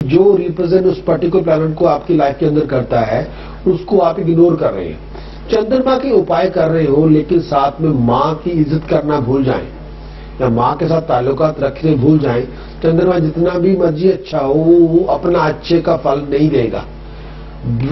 जो रिप्रेजेंट उस particular planet को आपकी लाइफ के अंदर करता है, उसको आप इग्नोर कर रहे हैं। चंद्रमा के उपाय कर रहे हो, लेकिन साथ में माँ की इज्जत करना भूल जाएं या माँ के साथ ताल्लुकात रखने भूल जाएं। चंद्रमा जितना भी मर्जी अच्छा हो, वो अपना अच्छे का फल नहीं देगा।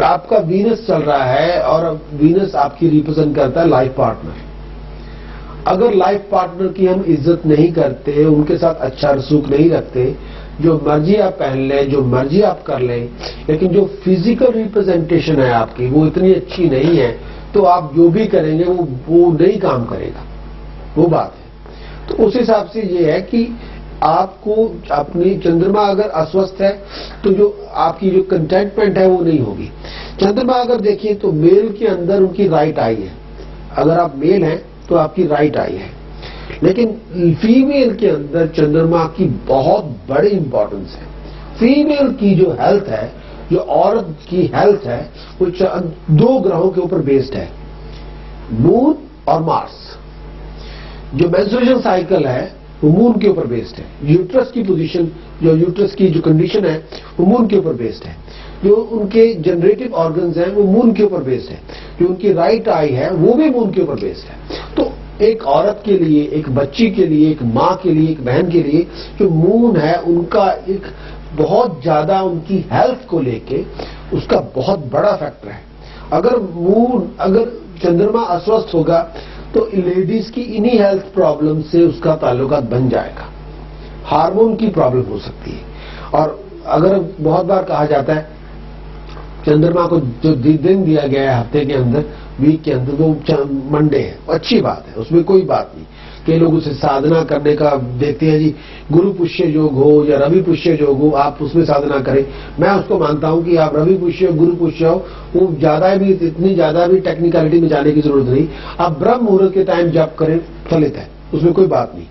आपका वीनस चल रहा है और वीनस आपकी रिप्रेजेंट करता है लाइफ पार्टनर। अगर लाइफ पार्टनर की हम इज्जत नहीं करते, उनके साथ अच्छा रसूख नहीं रखते, जो मर्जी आप पहन लें, जो मर्जी आप कर लें, लेकिन जो फिजिकल रिप्रेजेंटेशन है आपकी वो इतनी अच्छी नहीं है, तो आप जो भी करेंगे वो नहीं काम करेगा। वो बात है। तो उस हिसाब से ये है कि आपको अपनी चंद्रमा अगर अस्वस्थ है तो जो आपकी जो कंटेंटमेंट है वो नहीं होगी। चंद्रमा अगर देखिए तो मेल के अंदर उनकी राइट आई है। अगर आप मेल हैं तो आपकी राइट आई है, लेकिन फीमेल के अंदर चंद्रमा की बहुत बड़ी इंपॉर्टेंस है। फीमेल की जो हेल्थ है, जो औरत की हेल्थ है, वो 2 ग्रहों के ऊपर बेस्ड है, मून और मार्स। जो मेंस्ट्रुएशन साइकिल है वो मून के ऊपर बेस्ड है। यूट्रस की पोजीशन, जो यूट्रस की जो कंडीशन है वो मून के ऊपर बेस्ड है। जो उनके जनरेटिव ऑर्गन्स हैं वो मून के ऊपर बेस्ड है। जो उनकी राइट आई है वो भी मून के ऊपर बेस्ड है। तो एक औरत के लिए, एक बच्ची के लिए, एक माँ के लिए, एक बहन के लिए जो मून है उनका एक बहुत ज्यादा उनकी हेल्थ को लेके उसका बहुत बड़ा फैक्टर है। अगर चंद्रमा अस्वस्थ होगा तो लेडीज की इन्हीं हेल्थ प्रॉब्लम से उसका ताल्लुकात बन जाएगा। हार्मोन की प्रॉब्लम हो सकती है। और अगर बहुत बार कहा जाता है चंद्रमा को जो दिन दिया गया है हफ्ते के अंदर, वीक के अंदर, वो मंडे है, अच्छी बात है, उसमें कोई बात नहीं। कई लोग उसे साधना करने का देखते हैं, जी गुरु पुष्य योग हो या रवि पुष्य योग हो, आप उसमें साधना करें। मैं उसको मानता हूं कि आप रवि पुष्य हो, गुरु पुष्य हो, वो इतनी ज्यादा भी टेक्निकलिटी में जाने की जरूरत नहीं। आप ब्रह्म मुहूर्त के टाइम जप करें, फलित है, उसमें कोई बात नहीं।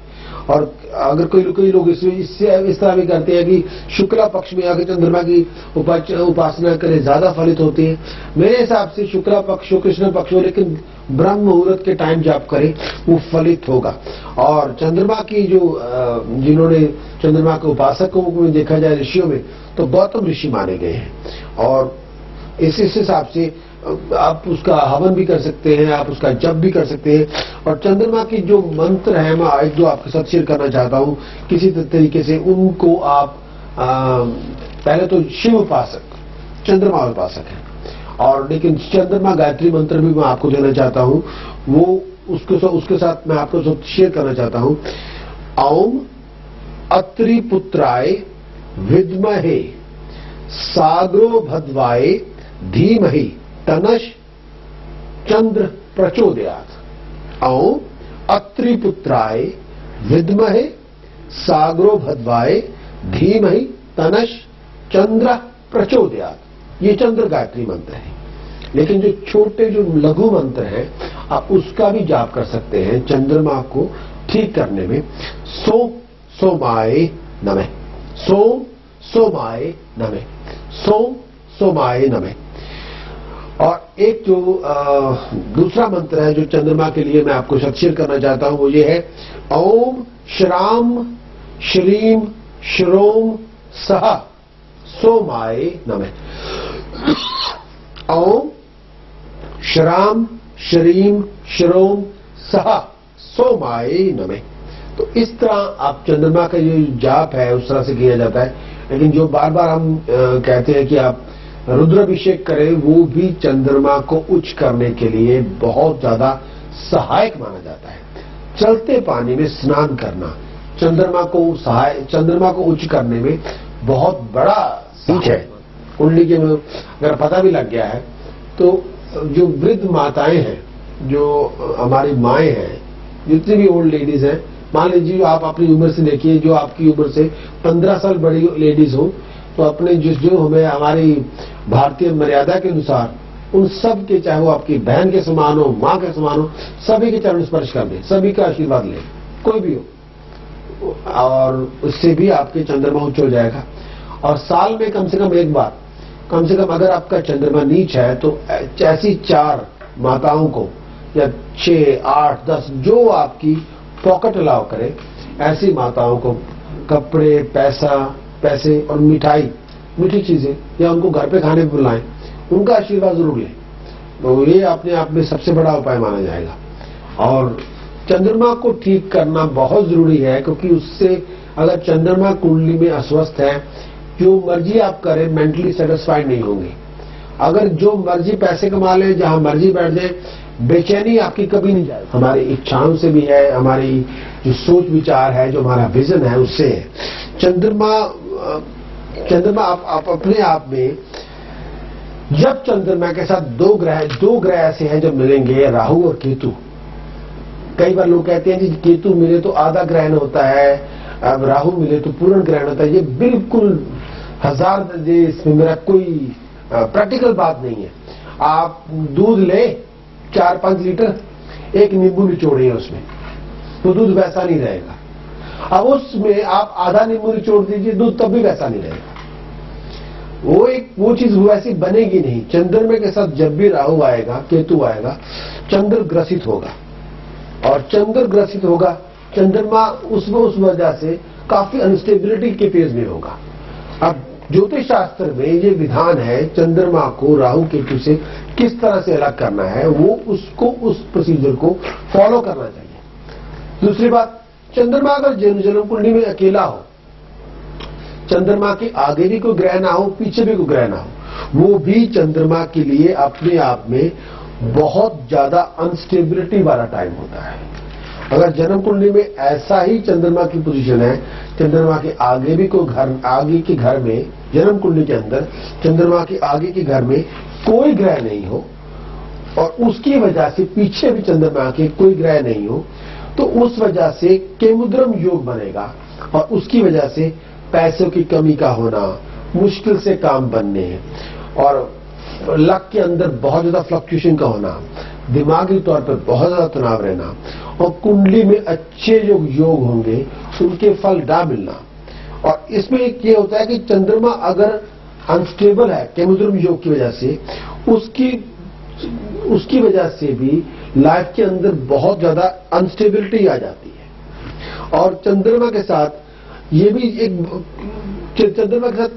और अगर कोई लोग इससे इस तरह भी करते हैं कि शुक्ला पक्ष में आकर चंद्रमा की उपासना करें, ज्यादा फलित होती है। मेरे हिसाब से शुक्ला पक्ष हो, कृष्ण पक्ष हो, लेकिन ब्रह्म मुहूर्त के टाइम जप करें, वो फलित होगा। और चंद्रमा की जो जिन्होंने चंद्रमा के उपासकों को देखा जाए ऋषियों में, तो गौतम ऋषि माने गए हैं। और इस हिसाब से आप उसका हवन भी कर सकते हैं, आप उसका जप भी कर सकते हैं। और चंद्रमा की जो मंत्र है, मैं एक दो आपके साथ शेयर करना चाहता हूं किसी तरीके से। उनको आप पहले तो शिव उपासक, चंद्रमा उपासक है, और लेकिन चंद्रमा गायत्री मंत्र भी मैं आपको देना चाहता हूं। वो उसके साथ मैं आपको साथ शेयर करना चाहता हूं। ओम अत्रि पुत्राय विद्महे सागरो भद्वाय धीमहि तनश चंद्र प्रचोदयात्। ओम अत्रि पुत्राय विद्महे सागरो भद्वाय धीमहि तनश चंद्र प्रचोदयात्। ये चंद्र गायत्री मंत्र है। लेकिन जो छोटे जो लघु मंत्र हैं, आप उसका भी जाप कर सकते हैं चंद्रमा को ठीक करने में। सोमाय नमः, सोमाय नमः, सोमाय नमः। और एक जो दूसरा मंत्र है जो चंद्रमा के लिए मैं आपको शेयर करना चाहता हूं, वो ये है ओम श्राम श्रीम श्रोम सह सोमाय नमः। ओम श्राम श्रीम श्रोम सह सोमाय नमः। तो इस तरह आप चंद्रमा का जो जाप है उस तरह से किया जाता है। लेकिन जो बार बार हम कहते हैं कि आप रुद्राभिषेक करें, वो भी चंद्रमा को उच्च करने के लिए बहुत ज्यादा सहायक माना जाता है। चलते पानी में स्नान करना चंद्रमा को उच्च करने में बहुत बड़ा सीख है। कुंडली के में अगर पता भी लग गया है तो जो वृद्ध माताएं हैं, जो हमारी माएं हैं, जितनी भी ओल्ड लेडीज हैं, मान लीजिए आप अपनी उम्र से देखिए, जो आपकी उम्र से 15 साल बड़ी लेडीज हो, तो अपने जो हमें हमारी भारतीय मर्यादा के अनुसार उन सब के, चाहे वो आपकी बहन के समान हो, माँ के समान हो, सभी के चरण स्पर्श कर दें, सभी का आशीर्वाद लें, कोई भी हो, और उससे भी आपके चंद्रमा उच्च हो जाएगा। और साल में कम से कम एक बार, कम से कम अगर आपका चंद्रमा नीच है तो ऐसी 4 माताओं को, या 6, 8, 10 जो आपकी पॉकेट अलाउ करे, ऐसी माताओं को कपड़े, पैसे और मिठाई मीठी चीजें, या उनको घर पे खाने पे बुलाएं, उनका आशीर्वाद जरूर लें। तो ये अपने आप में सबसे बड़ा उपाय माना जाएगा। और चंद्रमा को ठीक करना बहुत जरूरी है, क्योंकि उससे अगर चंद्रमा कुंडली में अस्वस्थ है, जो मर्जी आप करें मेंटली सेटिस्फाइड नहीं होंगे। अगर जो मर्जी पैसे कमा लें, जहां मर्जी बैठ जाए, बेचैनी आपकी कभी नहीं जाएगी। हमारी इच्छाओं से भी है, हमारी जो सोच विचार है, जो हमारा विजन है, उससे है। चंद्रमा आप अपने आप में, जब चंद्रमा के साथ दो ग्रह ऐसे हैं जो मिलेंगे, राहु और केतु। कई बार लोग कहते हैं जी केतु मिले तो आधा ग्रहण होता है, अब राहु मिले तो पूर्ण ग्रहण होता है। ये बिल्कुल हजार दर्जे, इसमें मेरा कोई प्रैक्टिकल बात नहीं है। आप दूध ले 4-5 लीटर, एक नींबू निचोड़िए उसमें, तो दूध वैसा नहीं रहेगा। अब उसमें आप आधा नींबू निचोड़ दीजिए, दूध तब भी वैसा नहीं रहेगा। वो चीज वैसी बनेगी नहीं। चंद्रमा के साथ जब भी राहु आएगा, केतु आएगा, चंद्र ग्रसित होगा, और चंद्र ग्रसित होगा, चंद्रमा उस वजह से काफी अनस्टेबिलिटी के फेज में होगा। अब ज्योतिष शास्त्र में ये विधान है, चंद्रमा को राहु केतु से किस तरह से अलग करना है, वो उस प्रोसीजर को फॉलो करना चाहिए। दूसरी बात, चंद्रमा अगर जन्म कुंडली में अकेला हो, चंद्रमा के आगे भी कोई ग्रह ना हो, पीछे भी कोई ग्रह ना हो, वो भी चंद्रमा के लिए अपने आप में बहुत ज्यादा अनस्टेबिलिटी वाला टाइम होता है। अगर जन्म कुंडली में ऐसा ही चंद्रमा की पोजीशन है, चंद्रमा के आगे भी कोई आगे के घर में, जन्म कुंडली के अंदर चंद्रमा के आगे के घर में कोई ग्रह नहीं हो, और उसकी वजह से पीछे भी चंद्रमा के कोई ग्रह नहीं हो, तो उस वजह से केमुद्रम योग बनेगा, और उसकी वजह से पैसों की कमी का होना, मुश्किल से काम बनने, और लक के अंदर बहुत ज्यादा फ्लक्चुएशन का होना, दिमागी तौर पर बहुत ज्यादा तनाव रहना, और कुंडली में अच्छे जो योग होंगे उनके फल ना मिलना। और इसमें एक ये होता है कि चंद्रमा अगर अनस्टेबल है केमुद्रम योग की वजह से, उसकी वजह से भी लाइफ के अंदर बहुत ज्यादा अनस्टेबिलिटी आ जाती है। और चंद्रमा के साथ ये भी एक, चंद्रमा के साथ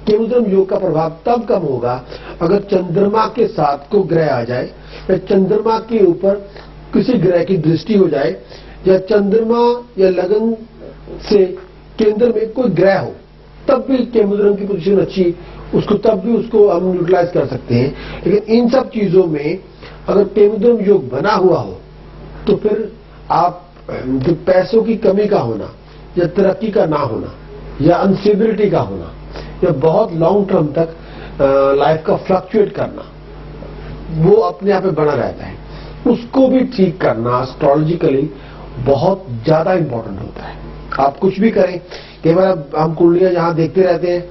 केमुद्रम योग का प्रभाव तब कम होगा अगर चंद्रमा के साथ को ग्रह आ जाए, या चंद्रमा के ऊपर किसी ग्रह की दृष्टि हो जाए, या चंद्रमा या लगन से केंद्र में कोई ग्रह हो, तब भी केमुद्रम की पोजीशन अच्छी, तब भी उसको हम यूटिलाइज कर सकते हैं। लेकिन इन सब चीजों में अगर केमुद्रम योग बना हुआ हो, तो फिर आप जो पैसों की कमी का होना, या तरक्की का ना होना, या अनस्टेबिलिटी का होना, या बहुत लॉन्ग टर्म तक लाइफ का फ्लक्चुएट करना, वो अपने आप में बना रहता है। उसको भी ठीक करना एस्ट्रोलॉजिकली बहुत ज्यादा इंपॉर्टेंट होता है। आप कुछ भी करें, कई बार हम कुंडलियां जहां देखते रहते हैं,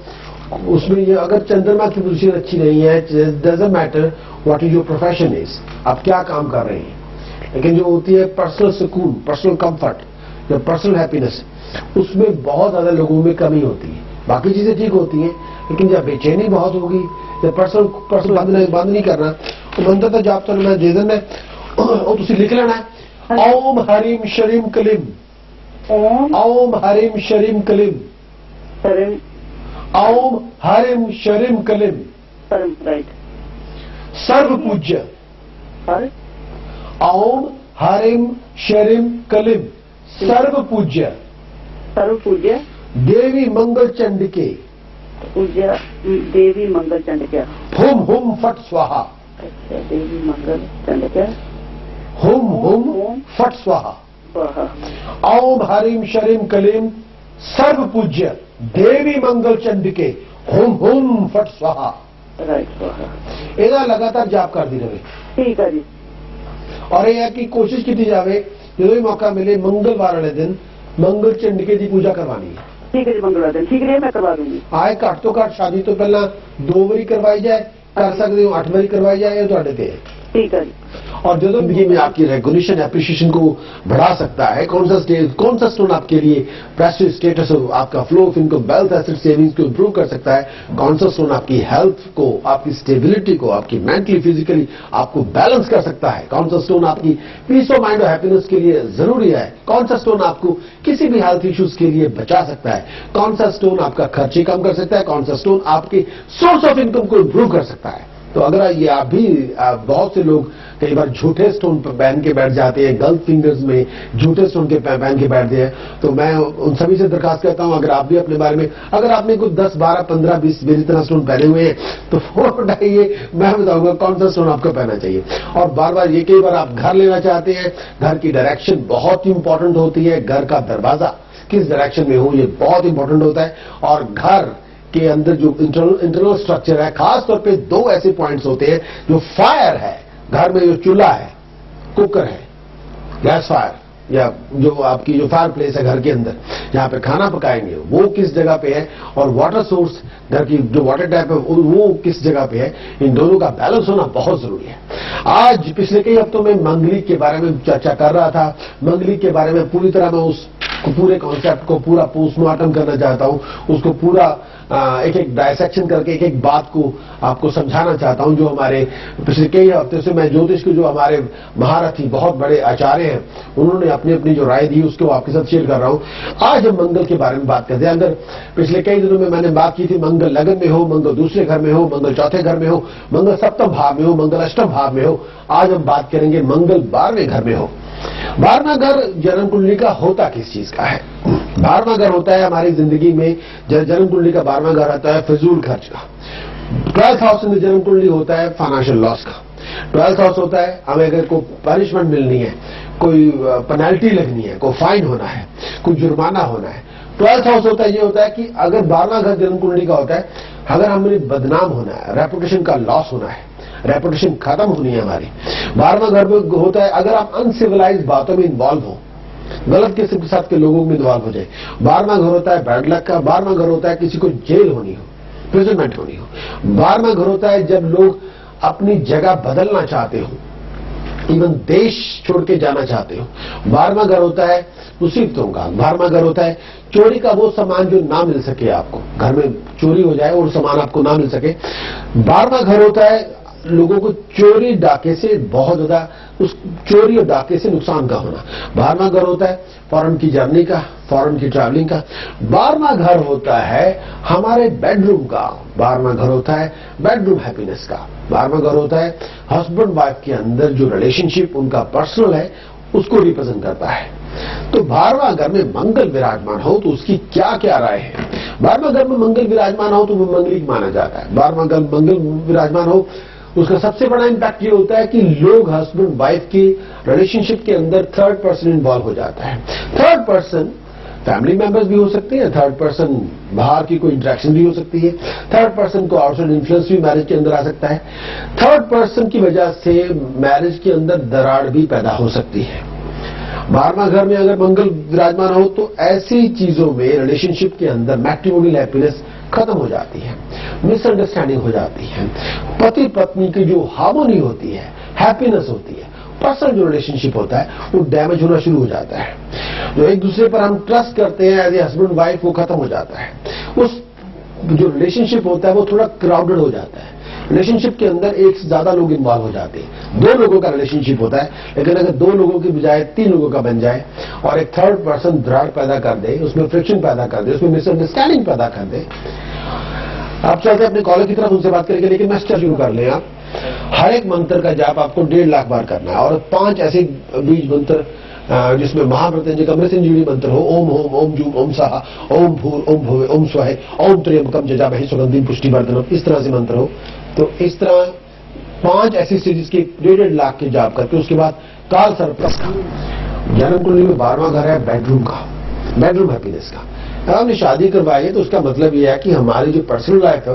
उसमें ये अगर चंद्रमा की पोजीशन अच्छी नहीं है, doesn't matter what is your profession is, आप क्या काम कर रहे हैं, लेकिन जो होती है पर्सनल सुकून, पर्सनल कंफर्ट या पर्सनल हैप्पीनेस, उसमें बहुत ज्यादा लोगों में कमी होती है। बाकी चीजें ठीक होती हैं, लेकिन जब बेचैनी बहुत होगी, जब पर्सनल बंद नहीं करना, तो मंत्र तो जाप करना दे देना है, और तुम लिख लेना है, ओम हरिम शरीम कलिम, ओम हरिम शरीम कलिम, ओम हरिम शरीम कलिम, सर्व पूज्य, ओम हरिम शरीम कलिम, सर्व पूज्य देवी मंगल चंडिके, पूज्य देवी मंगल चंडिका, हुम हुम फट स्वाहा, अच्छा देवी मंगल चंडिका, हुम हुम फट स्वाहा, ओम हरिम शरीम कलीम, सर्व पूज्य देवी मंगल चंडिके, हुम हुम फट स्वाहा। राइट स्वाहा। एदा लगातार जाप कर दी रहे। ठीक है जी। और यह कि कोशिश की जाए जो भी मौका मिले मंगलवार वाले दिन मंगल चंडिके की पूजा करवानी है। ठीक है जी, मंगलवार दिन ठीक है, मैं करवा दूंगी। आए घट तो घट शादी तो पहला 2 बारी करवाई जाए, कर सकते हो 8 बारी करवाई जाए, तो ठीक है जी। और जो जिंदगी में आपकी रिकॉग्निशन एप्रिशिएशन को बढ़ा सकता है, कौन सा स्टोन आपके लिए प्रेस्टीज स्टेटस और आपका flow of income, wealth, asset, savings को इंप्रूव कर सकता है, कौन सा स्टोन आपकी हेल्थ को, आपकी स्टेबिलिटी को, आपकी मेंटली फिजिकली आपको बैलेंस कर सकता है, कौन सा स्टोन आपकी पीस ऑफ माइंड और हैप्पीनेस के लिए जरूरी है, कौन सा स्टोन आपको किसी भी हेल्थ इश्यूज के लिए बचा सकता है, कौन सा स्टोन आपका खर्चे कम कर सकता है, कौन सा स्टोन आपके सोर्स ऑफ इनकम को इंप्रूव कर सकता है। तो अगर ये आप बहुत से लोग कई बार झूठे स्टोन पहन के बैठ जाते हैं, गलत फिंगर्स में झूठे स्टोन के पहन के बैठते हैं, तो मैं उन सभी से दरखास्त करता हूं, अगर आप भी अपने बारे में, अगर आपने कुछ 10, 12, 15, 20 मेरी तरह स्टोन पहने हुए हैं तो फोन उठाइए, मैं बताऊंगा कौन सा स्टोन आपको पहनना चाहिए। और बार बार ये कई बार आप घर लेना चाहते हैं, घर की डायरेक्शन बहुत ही इंपॉर्टेंट होती है, घर का दरवाजा किस डायरेक्शन में हो ये बहुत इंपॉर्टेंट होता है। और घर के अंदर जो इंटरनल स्ट्रक्चर है, खास तौर पे 2 ऐसे पॉइंट्स होते हैं, जो फायर है घर में, जो चूल्हा है, कुकर है, गैस फायर या जो आपकी जो फायर प्लेस है घर के अंदर जहां पे खाना पकाएंगे वो किस जगह पे है, और वाटर सोर्स घर की जो वाटर टैप है वो किस जगह पे है, इन दोनों का बैलेंस होना बहुत जरूरी है। आज पिछले कई हफ्तों में मंगलिक के बारे में चर्चा कर रहा था। मंगलिक के बारे में पूरी तरह मैं उस पूरे कॉन्सेप्ट को पूरा पोस्टमार्टम करना चाहता हूं, उसको पूरा एक एक डायसेक्शन करके एक एक बात को आपको समझाना चाहता हूं। जो हमारे पिछले कई हफ्ते से मैं ज्योतिष के जो हमारे महारथी बहुत बड़े आचार्य हैं उन्होंने अपनी अपनी जो राय दी उसको आपके साथ शेयर कर रहा हूं। आज हम मंगल के बारे में बात करते हैं। अगर पिछले कई दिनों में मैंने बात की थी मंगल लगन में हो, मंगल दूसरे घर में हो, मंगल चौथे घर में हो, मंगल सप्तम भाव में हो, मंगल अष्टम भाव में हो, आज हम बात करेंगे मंगल 12वें घर में हो। 12वां घर जन्म कुंडली का होता किस चीज का है? 12वां घर होता है हमारी जिंदगी में, जन्म कुंडली का 12वां घर आता है फिजूल खर्च का। 12th हाउस में जन्म कुंडली होता है फाइनेंशियल लॉस का। 12th हाउस होता है हमें अगर कोई पनिशमेंट मिलनी है, कोई पेनल्टी लगनी है, कोई फाइन होना है, कोई जुर्माना होना है। 12th हाउस होता है ये होता है कि अगर 12वां घर जन्म कुंडली का होता है, अगर हमें बदनाम होना है, रेपुटेशन का लॉस होना है, रेपुटेशन खत्म होनी है हमारी। 12वां घर में होता है अगर आप अनसिविलाइज बातों में इन्वॉल्व हो, गलत किस्म के साथ के लोगों में इन्वॉल्व हो जाए। 12वां घर होता है बैड लक का। 12वां घर होता है किसी को जेल होनी हो, प्रिजनमेंट होनी हो। 12वां घर होता है जब लोग अपनी जगह बदलना चाहते हो, इवन देश छोड़ के जाना चाहते हो। 12वां घर होता है मुसीबतों का। 12वां घर होता है चोरी का वो सामान जो ना मिल सके आपको, घर में चोरी हो जाए और सामान आपको ना मिल सके। 12वां घर होता है लोगों को चोरी डाके से बहुत ज्यादा, उस चोरी और डाके से नुकसान का होना। 12वां घर होता है फॉरेन की जर्नी का, फॉरेन की ट्रैवलिंग का। 12वां घर होता है हमारे बेडरूम का। 12वां घर होता है बेडरूम हैप्पीनेस का। 12वां घर होता है हस्बैंड वाइफ के अंदर जो रिलेशनशिप उनका पर्सनल है उसको रिप्रेजेंट करता है। तो 12वां घर में मंगल विराजमान हो तो उसकी क्या क्या राय है? 12वां घर में मंगल विराजमान हो तो वो मंगलिक माना जाता है। 12वां घर मंगल विराजमान हो उसका सबसे बड़ा इंपैक्ट ये होता है कि लोग हस्बैंड वाइफ की रिलेशनशिप के अंदर थर्ड पर्सन इन्वॉल्व हो जाता है। थर्ड पर्सन फैमिली मेंबर्स भी हो सकते हैं, थर्ड पर्सन बाहर की कोई इंटरेक्शन भी हो सकती है, थर्ड पर्सन को आउटसाइड इन्फ्लुएंस भी मैरिज के अंदर आ सकता है। थर्ड पर्सन की वजह से मैरिज के अंदर दरार भी पैदा हो सकती है। 12वां घर में अगर मंगल विराजमान हो तो ऐसी चीजों में रिलेशनशिप के अंदर मैट्रिमोनियल हैप्पीनेस खत्म हो जाती है, मिसअंडरस्टैंडिंग हो जाती है, पति पत्नी की जो हार्मोनी होती है, हैप्पीनेस होती है, पर्सनल जो रिलेशनशिप होता है वो डैमेज होना शुरू हो जाता है। जो एक दूसरे पर हम ट्रस्ट करते हैं एज ए हस्बैंड वाइफ वो खत्म हो जाता है। उस जो रिलेशनशिप होता है वो थोड़ा क्राउडेड हो जाता है। रिलेशनशिप के अंदर एक से ज्यादा लोग इन्वॉल्व हो जाते हैं। 2 लोगों का रिलेशनशिप होता है, लेकिन अगर 2 लोगों की बजाय 3 लोगों का बन जाए और एक थर्ड पर्सन दरार पैदा कर दे, उसमें फ्रिक्शन पैदा कर दे, उसमें मिसअंडरस्टैंडिंग पैदा कर दे। आप चाहते अपने कॉलेज की तरफ उनसे बात करेंगे, लेकिन मैस्टर शुरू कर लें। आप हर एक मंत्र का जाप आपको 1.5 लाख बार करना है और 5 ऐसे बीज मंत्र जिसमें महामृत्युंजय कमरसिंजुड़ी मंत्र हो, ओम होम ओम जूम ओम साहा ओम भूर ओम भुवे ओम स्वाहे ओम त्र्यंबकम जजामहे सुगंधिम पुष्टिवर्धनम, इस तरह से मंत्र हो। तो इस तरह 5 ऐसी सीरीज के 1.5 लाख के जाप करके उसके बाद काल सर्प का जन्म कुंडली में 12वां घर है बेडरूम का, बेडरूम हैप्पीनेस का। अगर हमने शादी करवाई है तो उसका मतलब यह है कि हमारी जो पर्सनल लाइफ है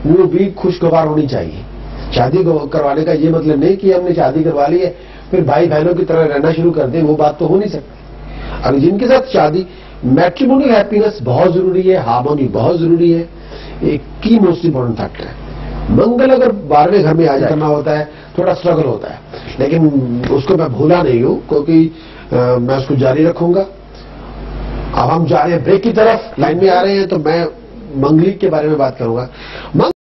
वो भी खुशगवार होनी चाहिए। शादी करवाने का ये मतलब नहीं कि हमने शादी करवा ली है फिर भाई बहनों की तरह रहना शुरू कर दें, वो बात तो हो नहीं सकती। अगर जिनके साथ शादी, मैट्रिमोनियल हैप्पीनेस बहुत जरूरी है, हार्मोनी बहुत जरूरी है, एक की मोस्ट इंपॉर्टेंट फैक्टर है। मंगल अगर 12वें घर में आ करना होता है थोड़ा स्ट्रगल होता है, लेकिन उसको मैं भूला नहीं हूं, क्योंकि मैं उसको जारी रखूंगा। अब हम जा रहे हैं ब्रेक की तरफ, लाइन में आ रहे हैं, तो मैं मंगलिक के बारे में बात करूंगा।